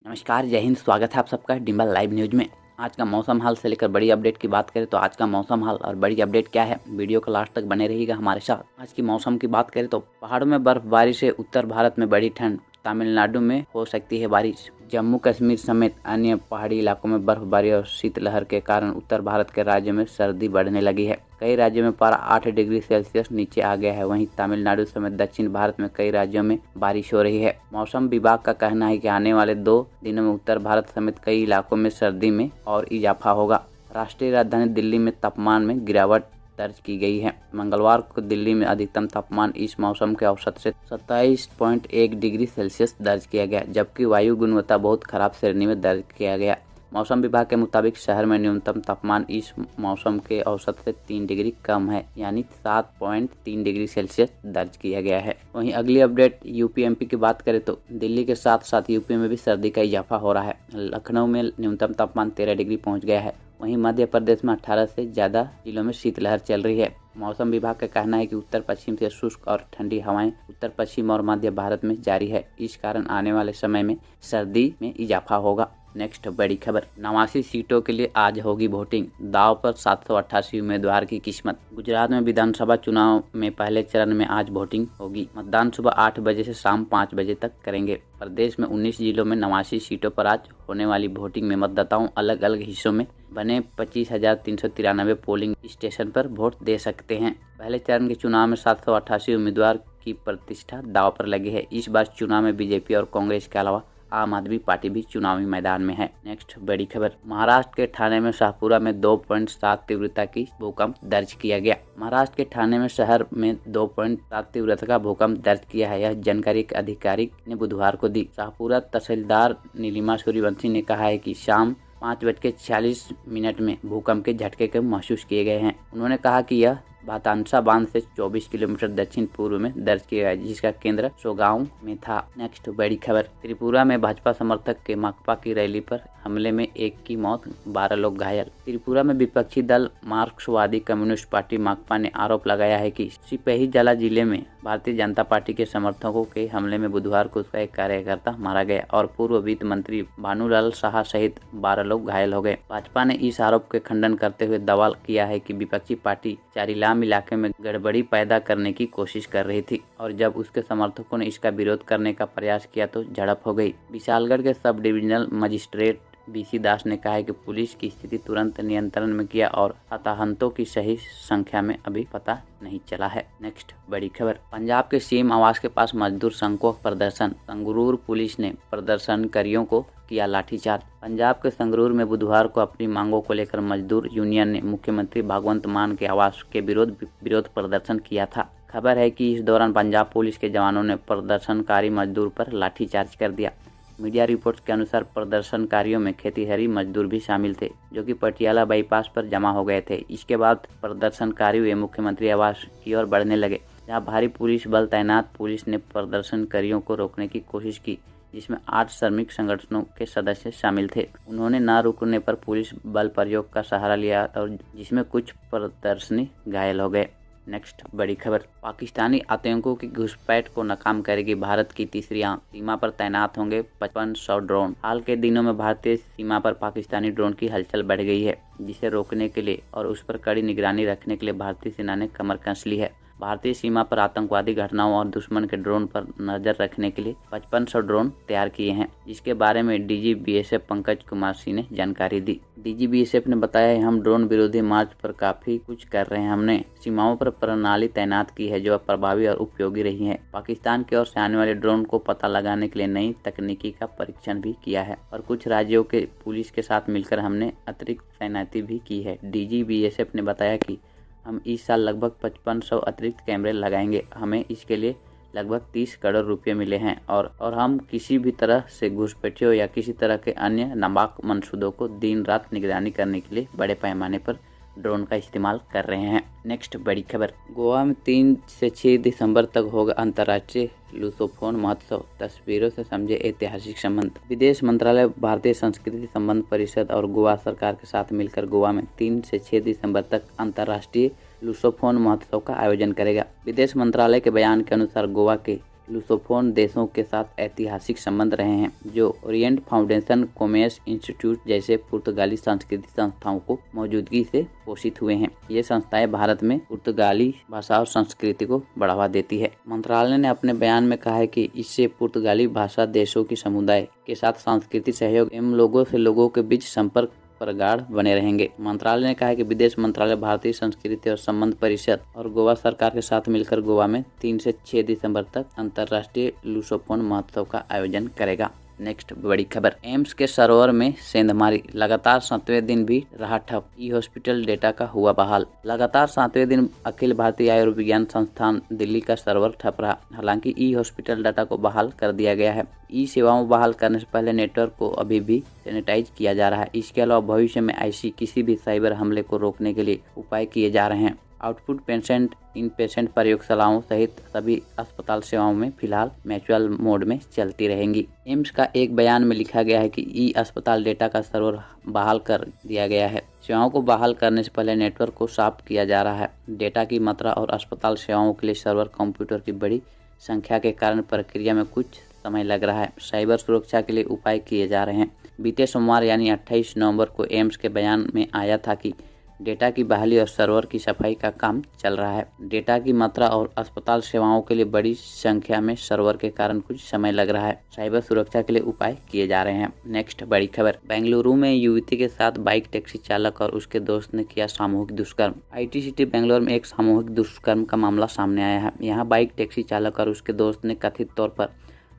नमस्कार, जय हिंद। स्वागत है आप सबका डिम्बल लाइव न्यूज में। आज का मौसम हाल से लेकर बड़ी अपडेट की बात करें तो आज का मौसम हाल और बड़ी अपडेट क्या है, वीडियो को लास्ट तक बने रहिएगा हमारे साथ। आज की मौसम की बात करें तो पहाड़ों में बर्फबारी से उत्तर भारत में बड़ी ठंड, तमिलनाडु में हो सकती है बारिश। जम्मू कश्मीर समेत अन्य पहाड़ी इलाकों में बर्फबारी और शीतलहर के कारण उत्तर भारत के राज्यों में सर्दी बढ़ने लगी है। कई राज्यों में पारा 8 डिग्री सेल्सियस नीचे आ गया है। वहीं तमिलनाडु समेत दक्षिण भारत में कई राज्यों में बारिश हो रही है। मौसम विभाग का कहना है कि आने वाले 2 दिनों में उत्तर भारत समेत कई इलाकों में सर्दी में और इजाफा होगा। राष्ट्रीय राजधानी दिल्ली में तापमान में गिरावट दर्ज की गई है। मंगलवार को दिल्ली में अधिकतम तापमान इस मौसम के औसत से 27.1 डिग्री सेल्सियस दर्ज किया गया, जबकि वायु गुणवत्ता बहुत खराब श्रेणी में दर्ज किया गया। मौसम विभाग के मुताबिक शहर में न्यूनतम तापमान इस मौसम के औसत से 3 डिग्री कम है, यानी 7.3 डिग्री सेल्सियस दर्ज किया गया है। वहीं अगली अपडेट यूपी एमपी की बात करें तो दिल्ली के साथ साथ यूपी में भी सर्दी का इजाफा हो रहा है। लखनऊ में न्यूनतम तापमान 13 डिग्री पहुंच गया है। वहीं मध्य प्रदेश में 18 से ज्यादा जिलों में शीतलहर चल रही है। मौसम विभाग का कहना है कि उत्तर पश्चिम से शुष्क और ठंडी हवाएं उत्तर पश्चिम और मध्य भारत में जारी है। इस कारण आने वाले समय में सर्दी में इजाफा होगा। नेक्स्ट बड़ी खबर, 89 सीटों के लिए आज होगी वोटिंग, दांव पर 788 उम्मीदवार की किस्मत। गुजरात में विधानसभा चुनाव में पहले चरण में आज वोटिंग होगी। मतदान सुबह 8 बजे से शाम 5 बजे तक करेंगे। प्रदेश में 19 जिलों में 89 सीटों पर आज होने वाली वोटिंग में मतदाताओं अलग अलग हिस्सों में बने 25,393 पोलिंग स्टेशन पर वोट दे सकते हैं। पहले चरण के चुनाव में 788 उम्मीदवार की प्रतिष्ठा दांव पर लगी है। इस बार चुनाव में बीजेपी और कांग्रेस के अलावा आम आदमी पार्टी भी चुनावी मैदान में है। नेक्स्ट बड़ी खबर, महाराष्ट्र के ठाणे में शाहपुरा में 2.7 तीव्रता की भूकंप दर्ज किया गया। महाराष्ट्र के ठाणे में शहर में 2.7 तीव्रता का भूकंप दर्ज किया है। यह जानकारी एक अधिकारी ने बुधवार को दी। शाहपुरा तहसीलदार नीलिमा सूर्यवंशी ने कहा है कि शाम 5:46 में भूकंप के झटके के महसूस किए गए हैं। उन्होंने कहा कि यह भातानसा बांध से 24 किलोमीटर दक्षिण पूर्व में दर्ज किया गया, जिसका केंद्र सोगांव में था। नेक्स्ट बड़ी खबर, त्रिपुरा में भाजपा समर्थक के माकपा की रैली पर हमले में 1 की मौत, 12 लोग घायल। त्रिपुरा में विपक्षी दल मार्क्सवादी कम्युनिस्ट पार्टी माकपा ने आरोप लगाया है कि सिपहिजला जिले में भारतीय जनता पार्टी के समर्थकों के हमले में बुधवार को उसका एक कार्यकर्ता मारा गया और पूर्व वित्त मंत्री भानुलाल शाह सहित 12 लोग घायल हो गए। भाजपा ने इस आरोप के खंडन करते हुए दावा किया है कि विपक्षी पार्टी चारीलाम इलाके में गड़बड़ी पैदा करने की कोशिश कर रही थी और जब उसके समर्थकों ने इसका विरोध करने का प्रयास किया तो झड़प हो गई। विशालगढ़ के सब डिविजनल मजिस्ट्रेट बीसी दास ने कहा है कि पुलिस की स्थिति तुरंत नियंत्रण में किया और हताहतों की सही संख्या में अभी पता नहीं चला है। नेक्स्ट बड़ी खबर, पंजाब के सीएम आवास के पास मजदूर संघ को प्रदर्शन, संगरूर पुलिस ने प्रदर्शनकारियों को किया लाठीचार्ज। पंजाब के संगरूर में बुधवार को अपनी मांगों को लेकर मजदूर यूनियन ने मुख्यमंत्री भगवंत मान के आवास के विरोध प्रदर्शन किया था। खबर है कि इस दौरान पंजाब पुलिस के जवानों ने प्रदर्शनकारी मजदूर पर लाठीचार्ज कर दिया। मीडिया रिपोर्ट्स के अनुसार प्रदर्शनकारियों में खेतीहरी मजदूर भी शामिल थे, जो कि पटियाला बाईपास पर जमा हो गए थे। इसके बाद प्रदर्शनकारी वे मुख्यमंत्री आवास की ओर बढ़ने लगे, जहां भारी पुलिस बल तैनात। पुलिस ने प्रदर्शनकारियों को रोकने की कोशिश की, जिसमें 8 श्रमिक संगठनों के सदस्य शामिल थे। उन्होंने न रुकने पर पुलिस बल प्रयोग का सहारा लिया और जिसमें कुछ प्रदर्शनी घायल हो गए। नेक्स्ट बड़ी खबर, पाकिस्तानी आतंकियों की घुसपैठ को नाकाम करेगी भारत की तीसरी आंख, सीमा पर तैनात होंगे 5500 ड्रोन। हाल के दिनों में भारतीय सीमा पर पाकिस्तानी ड्रोन की हलचल बढ़ गई है, जिसे रोकने के लिए और उस पर कड़ी निगरानी रखने के लिए भारतीय सेना ने कमर कस ली है। भारतीय सीमा पर आतंकवादी घटनाओं और दुश्मन के ड्रोन पर नजर रखने के लिए 5500 ड्रोन तैयार किए हैं, जिसके बारे में डीजी बीएसएफ पंकज कुमार सिंह ने जानकारी दी। डीजी बीएसएफ ने बताया, हम ड्रोन विरोधी मार्च पर काफी कुछ कर रहे हैं। हमने सीमाओं पर प्रणाली तैनात की है जो प्रभावी और उपयोगी रही है। पाकिस्तान की ओर से आने वाले ड्रोन को पता लगाने के लिए नई तकनीकी का परीक्षण भी किया है और कुछ राज्यों के पुलिस के साथ मिलकर हमने अतिरिक्त तैनाती भी की है। डीजी बीएसएफ ने बताया कि हम इस साल लगभग 5500 अतिरिक्त कैमरे लगाएंगे। हमें इसके लिए लगभग 30 करोड़ रुपए मिले हैं और हम किसी भी तरह से घुसपैठियों या किसी तरह के अन्य नापाक मंसूबों को दिन रात निगरानी करने के लिए बड़े पैमाने पर ड्रोन का इस्तेमाल कर रहे हैं। नेक्स्ट बड़ी खबर, गोवा में 3 से 6 दिसंबर तक होगा अंतर्राष्ट्रीय लुसोफोन महोत्सव, तस्वीरों से समझे ऐतिहासिक संबंध। विदेश मंत्रालय, भारतीय संस्कृति संबंध परिषद और गोवा सरकार के साथ मिलकर गोवा में 3 से 6 दिसंबर तक अंतर्राष्ट्रीय लुसोफोन महोत्सव का आयोजन करेगा। विदेश मंत्रालय के बयान के अनुसार गोवा के लूसोफोन देशों के साथ ऐतिहासिक संबंध रहे हैं, जो ओरिएंट फाउंडेशन, कोमेस इंस्टीट्यूट जैसे पुर्तगाली सांस्कृतिक संस्थाओं को मौजूदगी से पोषित हुए हैं। ये संस्थाएं भारत में पुर्तगाली भाषा और संस्कृति को बढ़ावा देती है। मंत्रालय ने अपने बयान में कहा है कि इससे पुर्तगाली भाषा देशों की समुदाय के साथ सांस्कृतिक सहयोग एवं लोगों से लोगों के बीच संपर्क प्रगाढ़ बने रहेंगे। मंत्रालय ने कहा है कि विदेश मंत्रालय भारतीय संस्कृति और संबंध परिषद और गोवा सरकार के साथ मिलकर गोवा में 3 से 6 दिसंबर तक अंतर्राष्ट्रीय लूसोफोन महोत्सव का आयोजन करेगा। नेक्स्ट बड़ी खबर, एम्स के सर्वर में सेंधमारी, लगातार 7वें दिन भी रहा ठप, ई हॉस्पिटल डेटा का हुआ बहाल। लगातार 7वें दिन अखिल भारतीय आयुर्विज्ञान संस्थान दिल्ली का सर्वर ठप रहा। हालांकि ई हॉस्पिटल डाटा को बहाल कर दिया गया है। ई सेवाओं बहाल करने से पहले नेटवर्क को अभी भी सैनिटाइज किया जा रहा है। इसके अलावा भविष्य में ऐसी किसी भी साइबर हमले को रोकने के लिए उपाय किए जा रहे हैं। आउटपुट पेशेंट, इन पेशेंट प्रयोगशालाओं सहित सभी अस्पताल सेवाओं में फिलहाल मैनुअल मोड में चलती रहेंगी। एम्स का एक बयान में लिखा गया है कि ई अस्पताल डेटा का सर्वर बहाल कर दिया गया है। सेवाओं को बहाल करने से पहले नेटवर्क को साफ किया जा रहा है। डेटा की मात्रा और अस्पताल सेवाओं के लिए सर्वर कंप्यूटर की बड़ी संख्या के कारण प्रक्रिया में कुछ समय लग रहा है। साइबर सुरक्षा के लिए उपाय किए जा रहे हैं। बीते सोमवार यानी 28 नवंबर को एम्स के बयान में आया था कि डेटा की बहाली और सर्वर की सफाई का काम चल रहा है। डेटा की मात्रा और अस्पताल सेवाओं के लिए बड़ी संख्या में सर्वर के कारण कुछ समय लग रहा है। साइबर सुरक्षा के लिए उपाय किए जा रहे हैं। नेक्स्ट बड़ी खबर, बेंगलुरु में युवती के साथ बाइक टैक्सी चालक और उसके दोस्त ने किया सामूहिक दुष्कर्म। IT सिटी बेंगलुरु में एक सामूहिक दुष्कर्म का मामला सामने आया है। यहाँ बाइक टैक्सी चालक और उसके दोस्त ने कथित तौर पर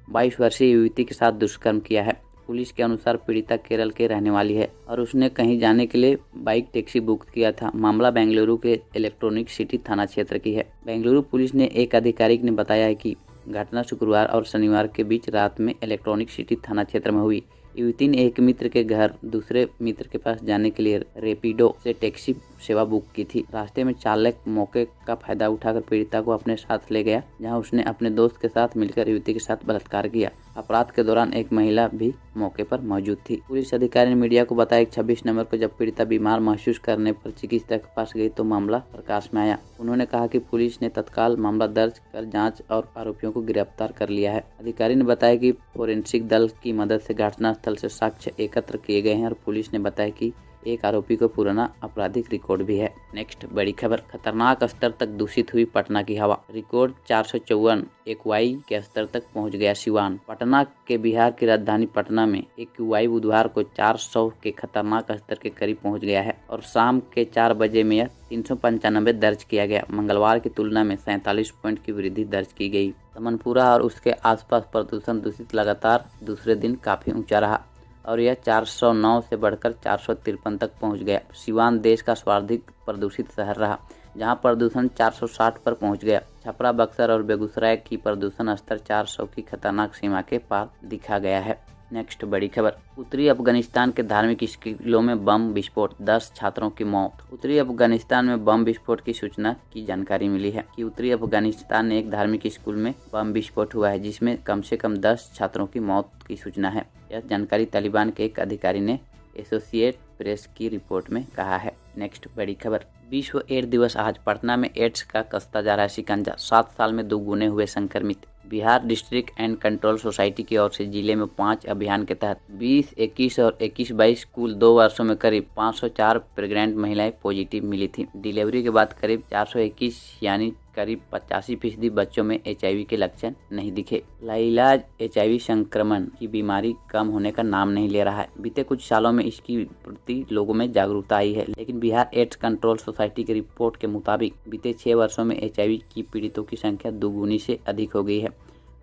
22 वर्षीय युवती के साथ दुष्कर्म किया है। पुलिस के अनुसार पीड़िता केरल के रहने वाली है और उसने कहीं जाने के लिए बाइक टैक्सी बुक किया था। मामला बेंगलुरु के इलेक्ट्रॉनिक सिटी थाना क्षेत्र की है। बेंगलुरु पुलिस ने एक आधिकारिक ने बताया है कि घटना शुक्रवार और शनिवार के बीच रात में इलेक्ट्रॉनिक सिटी थाना क्षेत्र में हुई। युवती ने एक मित्र के घर दूसरे मित्र के पास जाने के लिए रैपिडो से टैक्सी सेवा बुक की थी। रास्ते में चालक मौके का फायदा उठाकर पीड़िता को अपने साथ ले गया, जहां उसने अपने दोस्त के साथ मिलकर युवती के साथ बलात्कार किया। अपराध के दौरान एक महिला भी मौके पर मौजूद थी। पुलिस अधिकारी ने मीडिया को बताया कि 26 नवंबर को जब पीड़िता बीमार महसूस करने पर चिकित्सक के पास गई तो मामला प्रकाश में आया। उन्होंने कहा कि पुलिस ने तत्काल मामला दर्ज कर जांच और आरोपियों को गिरफ्तार कर लिया है। अधिकारी ने बताया कि फोरेंसिक दल की मदद से घटनास्थल से साक्ष्य एकत्र किए गए हैं और पुलिस ने बताया कि एक आरोपी को पुराना आपराधिक रिकॉर्ड भी है। नेक्स्ट बड़ी खबर, खतरनाक स्तर तक दूषित हुई पटना की हवा। रिकॉर्ड 454 AQI के स्तर तक पहुंच गया सिवान। पटना के बिहार की राजधानी पटना में AQI बुधवार को 400 के खतरनाक स्तर के करीब पहुंच गया है और शाम के 4 बजे में यह 395 दर्ज किया गया। मंगलवार की तुलना में 47 पॉइंट की वृद्धि दर्ज की गई। तमनपुरा और उसके आसपास प्रदूषण दूषित लगातार दूसरे दिन काफी ऊंचा रहा और यह 409 से बढ़कर 453 तक पहुंच गया। सिवान देश का सर्वाधिक प्रदूषित शहर रहा, जहां प्रदूषण 460 पर पहुंच गया। छपरा, बक्सर और बेगूसराय की प्रदूषण स्तर 400 की खतरनाक सीमा के पार दिखा गया है। नेक्स्ट बड़ी खबर, उत्तरी अफगानिस्तान के धार्मिक स्कूलों में बम विस्फोट, 10 छात्रों की मौत। उत्तरी अफगानिस्तान में बम विस्फोट की सूचना की जानकारी मिली है कि उत्तरी अफगानिस्तान में एक धार्मिक स्कूल में बम विस्फोट हुआ है, जिसमें कम से कम 10 छात्रों की मौत की सूचना है। यह जानकारी तालिबान के एक अधिकारी ने एसोसिएट प्रेस की रिपोर्ट में कहा है। नेक्स्ट बड़ी खबर, विश्व एड्स दिवस आज। पटना में एड्स का कसता जा रहा है शिकंजा, 7 साल में 2 गुने हुए संक्रमित। Bihar district and control society की ओर से जिले में 5 अभियान के तहत 2021 और 21-22 कुल 2 वर्षों में करीब 504 प्रेग्नेंट महिलाएं पॉजिटिव मिली थी। डिलीवरी के बाद करीब 421 यानी करीब 85% बच्चों में HIV के लक्षण नहीं दिखे। लाइलाज HIV संक्रमण की बीमारी कम होने का नाम नहीं ले रहा है। बीते कुछ सालों में इसकी प्रति लोगों में जागरूकता आई है, लेकिन बिहार एड्स कंट्रोल सोसाइटी की रिपोर्ट के मुताबिक बीते 6 वर्षों में HIV की पीड़ितों की संख्या 2 गुनी से अधिक हो गई है।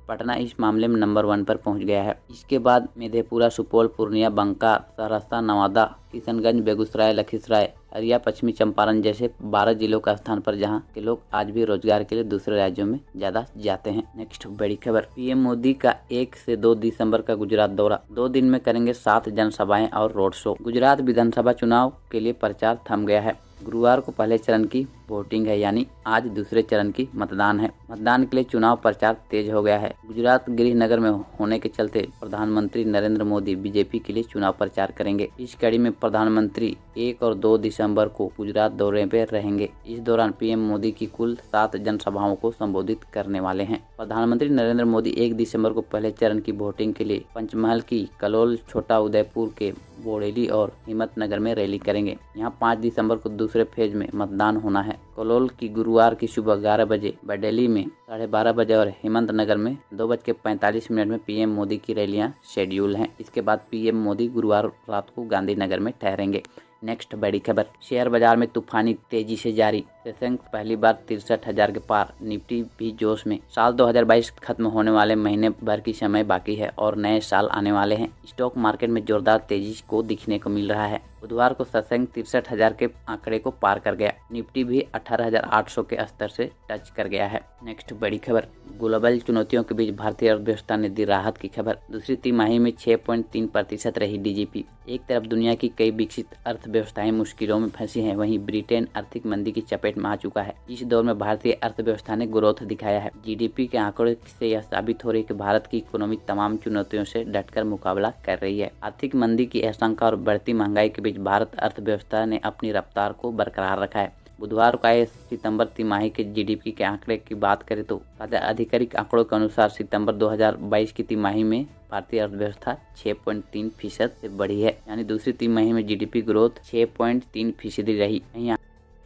पटना इस मामले में नंबर 1 पर पहुंच गया है। इसके बाद मधेपुरा, सुपौल, पूर्णिया, बांका, सहरसा, नवादा, किशनगंज, बेगूसराय, लखीसराय, अररिया, पश्चिमी चंपारण जैसे 12 जिलों का स्थान पर जहां के लोग आज भी रोजगार के लिए दूसरे राज्यों में ज्यादा जाते हैं। नेक्स्ट बड़ी खबर, PM मोदी का 1 से 2 दिसंबर का गुजरात दौरा। 2 दिन में करेंगे 7 जनसभाएं और रोड शो। गुजरात विधानसभा चुनाव के लिए प्रचार थम गया है। गुरुवार को पहले चरण की वोटिंग है, यानी आज दूसरे चरण की मतदान है। मतदान के लिए चुनाव प्रचार तेज हो गया है। गुजरात गृहनगर में होने के चलते प्रधानमंत्री नरेंद्र मोदी बीजेपी के लिए चुनाव प्रचार करेंगे। इस कड़ी में प्रधानमंत्री 1 और 2 दिसंबर को गुजरात दौरे पर रहेंगे। इस दौरान पीएम मोदी की कुल 7 जनसभाओं को संबोधित करने वाले हैं। प्रधानमंत्री नरेंद्र मोदी 1 दिसंबर को पहले चरण की वोटिंग के लिए पंचमहल की कलोल, छोटा उदयपुर के बोडेली और हिम्मतनगर में रैली करेंगे। यहाँ 5 दिसंबर को दूसरे फेज में मतदान होना है। कलोल की गुरुवार की सुबह 11 बजे, बरेली में 12:30 बजे और हिम्मतनगर में 2:45 में पीएम मोदी की रैलियां शेड्यूल हैं। इसके बाद पीएम मोदी गुरुवार रात को गांधीनगर में ठहरेंगे। नेक्स्ट बड़ी खबर, शेयर बाजार में तूफानी तेजी से जारी। सेंसेक्स पहली बार 63,000 के पार, निफ्टी भी जोश में। साल 2022 खत्म होने वाले महीने भर की समय बाकी है और नए साल आने वाले हैं। स्टॉक मार्केट में जोरदार तेजी को दिखने को मिल रहा है। बुधवार को सेंसेक्स 63,000 के आंकड़े को पार कर गया। निफ्टी भी 18,800 के स्तर से टच कर गया है। नेक्स्ट बड़ी खबर, ग्लोबल चुनौतियों के बीच भारतीय अर्थव्यवस्था ने दी राहत की खबर। दूसरी तिमाही में 6.3% रही डीजीपी। एक तरफ दुनिया की कई विकसित अर्थव्यवस्थाएं मुश्किलों में फंसी हैं, वहीं ब्रिटेन आर्थिक मंदी की चपेट में आ चुका है। इस दौर में भारतीय अर्थव्यवस्था ने ग्रोथ दिखाया है। जीडीपी के आंकड़ों से यह साबित हो रही है कि भारत की इकोनॉमी तमाम चुनौतियों से डटकर मुकाबला कर रही है। आर्थिक मंदी की आशंका और बढ़ती महंगाई के बीच भारत अर्थव्यवस्था ने अपनी रफ्तार को बरकरार रखा है। बुधवार को आए सितंबर तिमाही के जीडीपी के आंकड़े की बात करें तो ताजा आधिकारिक आंकड़ों के अनुसार सितंबर 2022 की तिमाही में भारतीय अर्थव्यवस्था 6.3% से बढ़ी है, यानी दूसरी तिमाही में जीडीपी ग्रोथ 6.3% रही।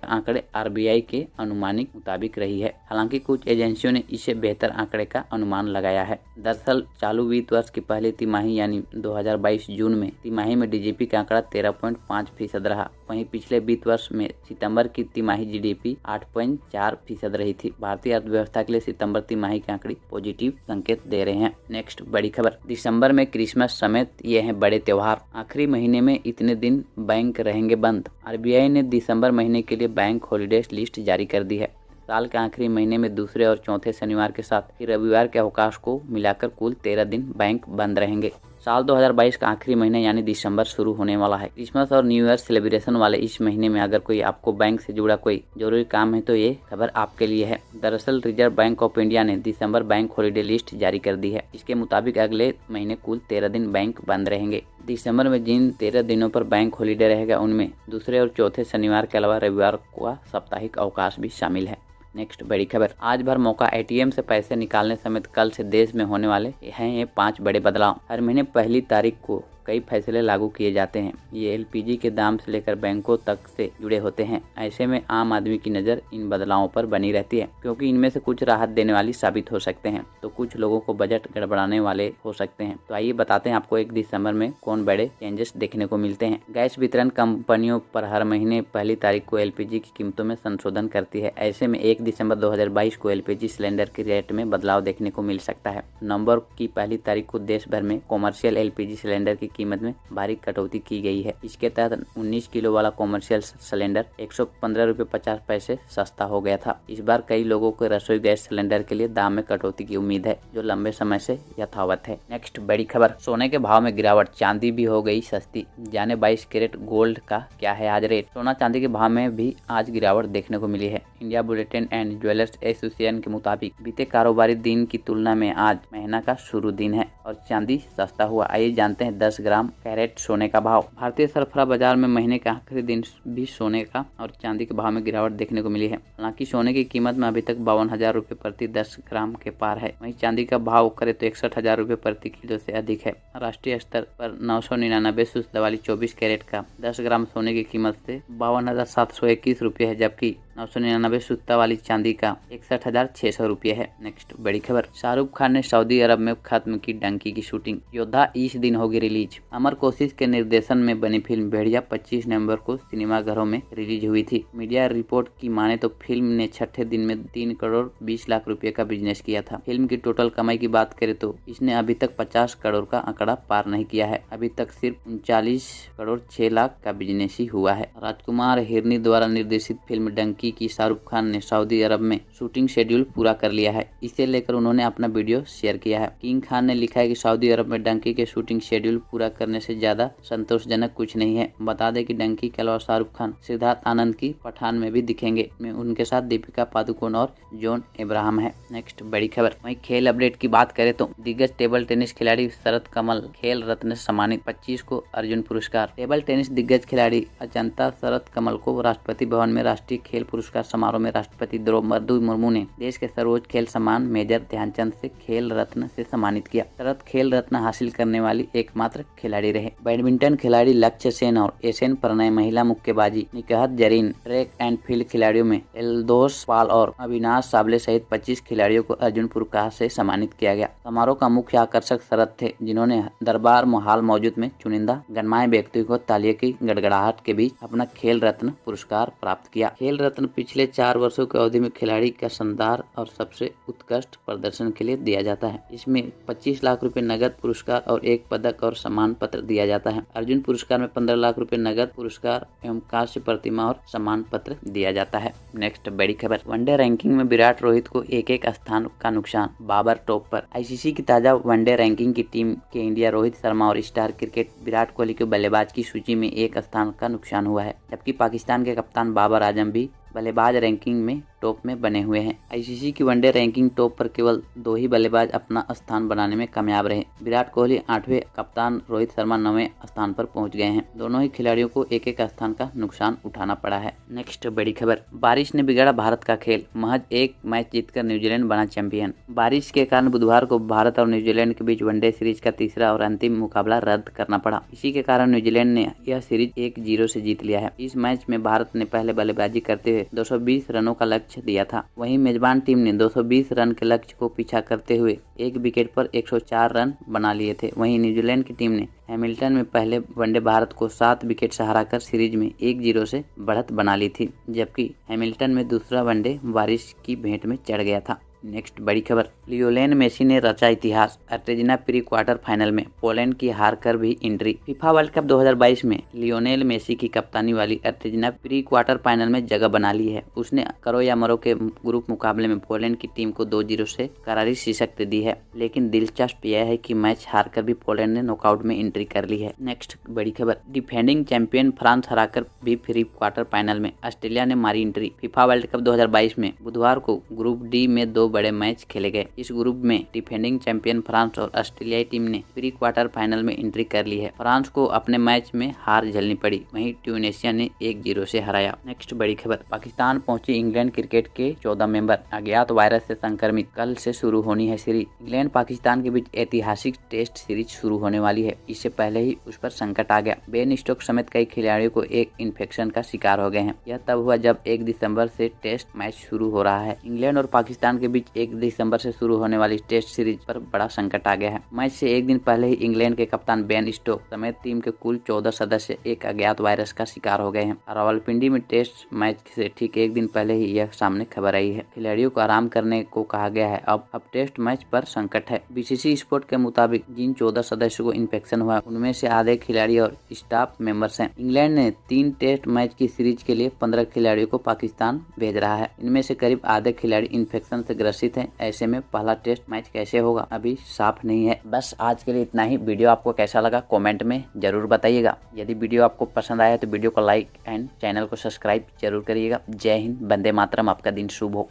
आंकड़े आरबीआई के अनुमानिक मुताबिक रही है। हालांकि कुछ एजेंसियों ने इसे बेहतर आंकड़े का अनुमान लगाया है। दरअसल चालू वित्त वर्ष की पहली तिमाही यानी 2022 जून में तिमाही में डीजीपी का आंकड़ा 13.5% रहा। वहीं पिछले वित्त वर्ष में सितंबर की तिमाही जीडीपी 8.4% रही थी। भारतीय अर्थव्यवस्था के लिए सितंबर तिमाही के आंकड़े पॉजिटिव संकेत दे रहे हैं। नेक्स्ट बड़ी खबर, दिसंबर में क्रिसमस समेत ये हैं बड़े त्योहार। आखिरी महीने में इतने दिन बैंक रहेंगे बंद। आरबीआई ने दिसंबर महीने के लिए बैंक हॉलीडेज लिस्ट जारी कर दी है। साल के आखिरी महीने में दूसरे और चौथे शनिवार के साथ ही रविवार के अवकाश को मिलाकर कुल 13 दिन बैंक बंद रहेंगे। साल 2022 का आखिरी महीना यानी दिसंबर शुरू होने वाला है। क्रिसमस और न्यू ईयर सेलिब्रेशन वाले इस महीने में अगर कोई आपको बैंक से जुड़ा कोई जरूरी काम है तो ये खबर आपके लिए है। दरअसल रिजर्व बैंक ऑफ इंडिया ने दिसंबर बैंक हॉलीडे लिस्ट जारी कर दी है। इसके मुताबिक अगले महीने कुल 13 दिन बैंक बंद रहेंगे। दिसंबर में जिन 13 दिनों पर बैंक हॉलीडे रहेगा उनमें दूसरे और चौथे शनिवार के अलावा रविवार का साप्ताहिक अवकाश भी शामिल है। नेक्स्ट बड़ी खबर, आज भर मौका, एटीएम से पैसे निकालने समेत कल से देश में होने वाले हैं ये 5 बड़े बदलाव। हर महीने पहली तारीख को कई फैसले लागू किए जाते हैं। ये एलपीजी के दाम से लेकर बैंकों तक से जुड़े होते हैं। ऐसे में आम आदमी की नज़र इन बदलावों पर बनी रहती है, क्योंकि इनमें से कुछ राहत देने वाली साबित हो सकते हैं तो कुछ लोगों को बजट गड़बड़ाने वाले हो सकते हैं। तो आइए बताते हैं आपको 1 दिसंबर में कौन बड़े चेंजेस देखने को मिलते हैं। गैस वितरण कंपनियों पर हर महीने पहली तारीख को एलपीजी की कीमतों में संशोधन करती है। ऐसे में 1 दिसंबर 2022 को एलपीजी सिलेंडर के रेट में बदलाव देखने को मिल सकता है। नवंबर की पहली तारीख को देश भर में कॉमर्शियल एलपीजी सिलेंडर की कीमत में भारी कटौती की गई है। इसके तहत 19 किलो वाला कॉमर्शियल सिलेंडर 115 रुपये 50 पैसे सस्ता हो गया था। इस बार कई लोगों को रसोई गैस सिलेंडर के लिए दाम में कटौती की उम्मीद है, जो लंबे समय से यथावत है। नेक्स्ट बड़ी खबर, सोने के भाव में गिरावट, चांदी भी हो गई सस्ती। जाने 22 कैरेट गोल्ड का क्या है आज रेट। सोना चांदी के भाव में भी आज गिरावट देखने को मिली है। India bulletin and jewellers association के मुताबिक बीते कारोबारी दिन की तुलना में आज महीना का शुरू दिन है और चांदी सस्ता हुआ। आइए जानते हैं 10 ग्राम कैरेट सोने का भाव। भारतीय सरफरा बाजार में महीने के आखिरी दिन भी सोने का और चांदी के भाव में गिरावट देखने को मिली है। हालांकि सोने की कीमत में अभी तक 52,000 रुपये प्रति 10 ग्राम के पार है। वहीं चांदी का भाव करे तो 61,000 रुपये प्रति किलो से अधिक है। राष्ट्रीय स्तर पर 999 शुद्ध वाली 24 कैरेट का 10 ग्राम सोने की कीमत से 52,721 रुपये है, जबकि 999 शुद्धता वाली चांदी का 61,600 रुपये है। नेक्स्ट बड़ी खबर, शाहरुख खान ने सऊदी अरब में खत्म की डंकी की शूटिंग। योद्धा इस दिन होगी रिलीज। अमर कोशिश के निर्देशन में बनी फिल्म भेड़िया 25 नवंबर को सिनेमाघरों में रिलीज हुई थी। मीडिया रिपोर्ट की माने तो फिल्म ने छठे दिन में 3 करोड़ 20 लाख रुपए का बिजनेस किया था। फिल्म की टोटल कमाई की बात करें तो इसने अभी तक 50 करोड़ का आंकड़ा पार नहीं किया है। अभी तक सिर्फ 39 करोड़ 6 लाख का बिजनेस ही हुआ है। राजकुमार हिरनी द्वारा निर्देशित फिल्म डंकी डंकी की शाहरुख खान ने सऊदी अरब में शूटिंग शेड्यूल पूरा कर लिया है। इसे लेकर उन्होंने अपना वीडियो शेयर किया है। किंग खान ने लिखा है कि सऊदी अरब में डंकी के शूटिंग शेड्यूल पूरा करने से ज्यादा संतोषजनक कुछ नहीं है। बता दें कि डंकी के अलावा शाहरुख खान सिद्धार्थ आनंद की पठान में भी दिखेंगे। उनके साथ दीपिका पादुकोण और जॉन अब्राहम है। नेक्स्ट बड़ी खबर, वहीं खेल अपडेट की बात करें तो दिग्गज टेबल टेनिस खिलाड़ी शरद कमल खेल रत्न से सम्मानित, 25 को अर्जुन पुरस्कार। टेबल टेनिस दिग्गज खिलाड़ी अजंता शरद कमल को राष्ट्रपति भवन में राष्ट्रीय खेल पुरस्कार समारोह में राष्ट्रपति द्रौपदी मुर्मू ने देश के सर्वोच्च खेल सम्मान मेजर ध्यानचंद से खेल रत्न से सम्मानित किया। शरद खेल रत्न हासिल करने वाली एकमात्र खिलाड़ी रहे। बैडमिंटन खिलाड़ी लक्ष्य सेन और एशियन प्रणय महिला मुक्केबाजी Nikhat Zareen, track and field खिलाड़ियों में एल्दोस पाल और अविनाश साबले सहित 25 खिलाड़ियों को अर्जुन पुरस्कार से सम्मानित किया गया। समारोह का मुख्य आकर्षक शरद थे, जिन्होंने दरबार हाल मौजूद में चुनिंदा गणमान्य व्यक्तियों को तालियों की गड़गड़ाहट के बीच अपना खेल रत्न पुरस्कार प्राप्त किया। खेल रत्न पिछले 4 वर्षों की अवधि में खिलाड़ी का शानदार और सबसे उत्कृष्ट प्रदर्शन के लिए दिया जाता है। इसमें 25 लाख रुपए नगद पुरस्कार और 1 पदक और सम्मान पत्र दिया जाता है। अर्जुन पुरस्कार में 15 लाख रुपए नगद पुरस्कार एवं कांस्य प्रतिमा और सम्मान पत्र दिया जाता है। नेक्स्ट बड़ी खबर, वनडे रैंकिंग में विराट रोहित को एक स्थान का नुकसान, बाबर टॉप पर। आईसीसी की ताजा वनडे रैंकिंग की टीम के इंडिया रोहित शर्मा और स्टार क्रिकेट विराट कोहली के बल्लेबाज की सूची में 1 स्थान का नुकसान हुआ है, जबकि पाकिस्तान के कप्तान बाबर आजम भी बल्लेबाज रैंकिंग में टॉप में बने हुए हैं। आईसीसी की वनडे रैंकिंग टॉप पर केवल 2 ही बल्लेबाज अपना स्थान बनाने में कामयाब रहे। विराट कोहली 8वें, कप्तान रोहित शर्मा 9वें स्थान पर पहुंच गए हैं। दोनों ही खिलाड़ियों को एक स्थान का नुकसान उठाना पड़ा है। नेक्स्ट बड़ी खबर, बारिश ने बिगाड़ा भारत का खेल, महज 1 मैच जीतकर न्यूजीलैंड बना चैंपियन। बारिश के कारण बुधवार को भारत और न्यूजीलैंड के बीच वनडे सीरीज का तीसरा और अंतिम मुकाबला रद्द करना पड़ा। इसी के कारण न्यूजीलैंड ने यह सीरीज 1-0 से जीत लिया है। इस मैच में भारत ने पहले बल्लेबाजी करते हुए 220 रनों का लक्ष्य दिया था। वहीं मेजबान टीम ने 220 रन के लक्ष्य को पीछा करते हुए 1 विकेट पर 104 रन बना लिए थे। वहीं न्यूजीलैंड की टीम ने हैमिल्टन में पहले वनडे भारत को 7 विकेट से हराकर सीरीज में 1-0 से बढ़त बना ली थी, जबकि हैमिल्टन में दूसरा वनडे बारिश की भेंट में चढ़ गया था। नेक्स्ट बड़ी खबर, लियोनेल मेसी ने रचा इतिहास, अर्जेंटीना प्री क्वार्टर फाइनल में पोलैंड की हार कर भी एंट्री। फीफा वर्ल्ड कप 2022 में लियोनेल मेसी की कप्तानी वाली अर्जेंटीना प्री क्वार्टर फाइनल में जगह बना ली है। उसने करो या मरो के ग्रुप मुकाबले में पोलैंड की टीम को 2-0 से करारी शिकस्त दी है, लेकिन दिलचस्प यह है कि मैच हार कर भी पोलैंड ने नॉकआउट में एंट्री कर ली है। नेक्स्ट बड़ी खबर, डिफेंडिंग चैंपियन फ्रांस हराकर भी प्री क्वार्टर फाइनल में, ऑस्ट्रेलिया ने मारी एंट्री। फीफा वर्ल्ड कप 2022 में बुधवार को ग्रुप डी में 2 बड़े मैच खेले गए। इस ग्रुप में डिफेंडिंग चैंपियन फ्रांस और ऑस्ट्रेलियाई टीम ने प्री क्वार्टर फाइनल में एंट्री कर ली है। फ्रांस को अपने मैच में हार झेलनी पड़ी, वहीं ट्यूनीशिया ने 1-0 से हराया। नेक्स्ट बड़ी खबर, पाकिस्तान पहुंची इंग्लैंड क्रिकेट के 14 मेंबर, अज्ञात वायरस से संक्रमित। कल से शुरू होनी है सीरीज। इंग्लैंड पाकिस्तान के बीच ऐतिहासिक टेस्ट सीरीज शुरू होने वाली है। इससे पहले ही उस पर संकट आ गया। बेन स्टोक्स समेत कई खिलाड़ियों को एक इन्फेक्शन का शिकार हो गए हैं। यह तब हुआ जब 1 दिसंबर से टेस्ट मैच शुरू हो रहा है। इंग्लैंड और पाकिस्तान के बीच 1 दिसंबर से शुरू होने वाली टेस्ट सीरीज पर बड़ा संकट आ गया है। मैच से 1 दिन पहले ही इंग्लैंड के कप्तान बेन स्टोक्स समेत टीम के कुल 14 सदस्य एक अज्ञात वायरस का शिकार हो गए हैं। रावलपिंडी में टेस्ट मैच से ठीक 1 दिन पहले ही यह सामने खबर आई है। खिलाड़ियों को आराम करने को कहा गया है। अब टेस्ट मैच पर संकट है। बीसीसी स्पोर्ट के मुताबिक जिन 14 सदस्यों को इन्फेक्शन हुआ, उनमें से आधे खिलाड़ी और स्टाफ मेंबर्स हैं। इंग्लैंड ने 3 टेस्ट मैच की सीरीज के लिए 15 खिलाड़ियों को पाकिस्तान भेज रहा है। इनमें से करीब आधे खिलाड़ी इन्फेक्शन से ग्रसित हैं। ऐसे में पहला टेस्ट मैच कैसे होगा अभी साफ नहीं है। बस आज के लिए इतना ही। वीडियो आपको कैसा लगा कमेंट में जरूर बताइएगा। यदि वीडियो आपको पसंद आया तो वीडियो को लाइक एंड चैनल को सब्सक्राइब जरूर करिएगा। जय हिंद, वंदे मातरम। आपका दिन शुभ हो।